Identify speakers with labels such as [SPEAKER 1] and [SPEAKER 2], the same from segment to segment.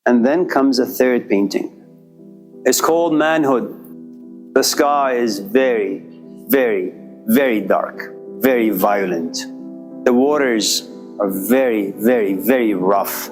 [SPEAKER 1] And then comes a third painting. It's called Manhood. The sky is very, very, very dark, very violent. The waters are very, very, very rough.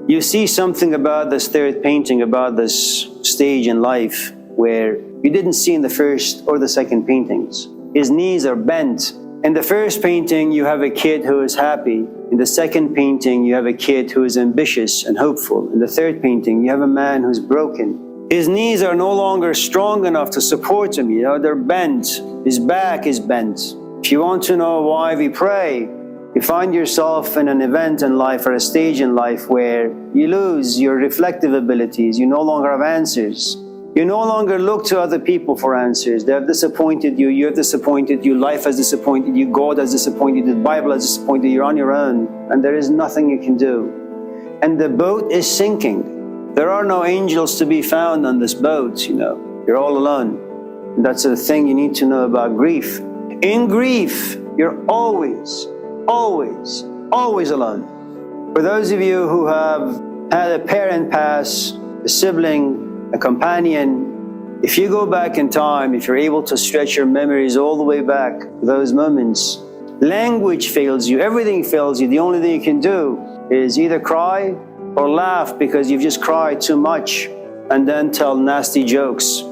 [SPEAKER 1] You see something about this third painting, about this stage in life where you didn't see in the first or the second paintings. His knees are bent. In the first painting, you have a kid who is happy. In the second painting, you have a kid who is ambitious and hopeful. In the third painting, you have a man who's broken. His knees are no longer strong enough to support him, they're bent. His back is bent. If you want to know why we pray, you find yourself in an event in life or a stage in life where you lose your reflective abilities, you no longer have answers. You no longer look to other people for answers. They have disappointed you, you have disappointed you, life has disappointed you, God has disappointed you, the Bible has disappointed you, you're on your own, and there is nothing you can do. And the boat is sinking. There are no angels to be found on this boat, You're all alone. And that's the thing you need to know about grief. In grief, you're always, always, always alone. For those of you who have had a parent pass, a sibling, a companion, if you go back in time, if you're able to stretch your memories all the way back to those moments, language fails you, everything fails you. The only thing you can do is either cry or laugh because you've just cried too much, and then tell nasty jokes.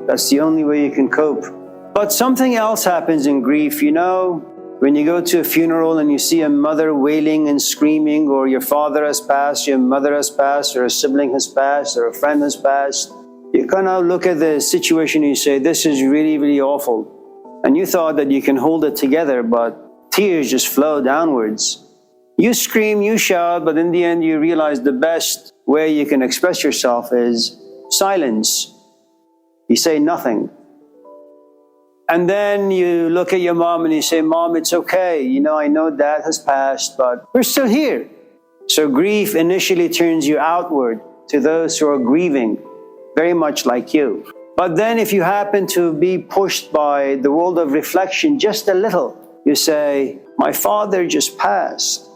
[SPEAKER 1] That's the only way you can cope. But something else happens in grief, when you go to a funeral and you see a mother wailing and screaming, or your father has passed, your mother has passed, or a sibling has passed, or a friend has passed, you kind of look at the situation and you say, this is really, really awful. And you thought that you can hold it together, but tears just flow downwards. You scream, you shout, but in the end you realize the best way you can express yourself is silence. You say nothing. And then you look at your mom and you say, Mom, it's okay. I know Dad has passed, but we're still here. So grief initially turns you outward to those who are grieving, very much like you. But then if you happen to be pushed by the world of reflection just a little, you say, my father just passed.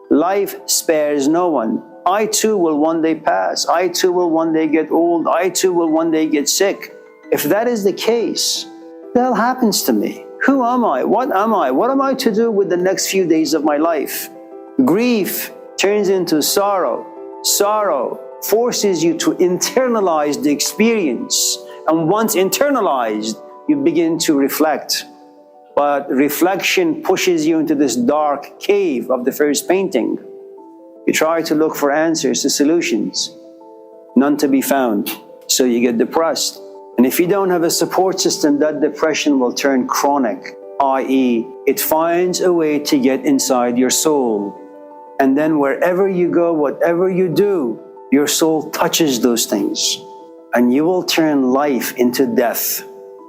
[SPEAKER 1] Life spares no one. I too will one day pass. I too will one day get old. I too will one day get sick. If that is the case, what the hell happens to me? Who am I? What am I? What am I to do with the next few days of my life? Grief turns into sorrow. Sorrow forces you to internalize the experience. And once internalized, you begin to reflect. But reflection pushes you into this dark cave of the first painting. You try to look for answers to solutions, none to be found. So you get depressed. And if you don't have a support system, that depression will turn chronic, i.e., it finds a way to get inside your soul. And then wherever you go, whatever you do, your soul touches those things. And you will turn life into death.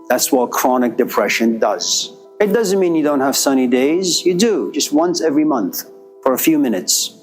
[SPEAKER 1] That's what chronic depression does. It doesn't mean you don't have sunny days. You do, just once every month for a few minutes.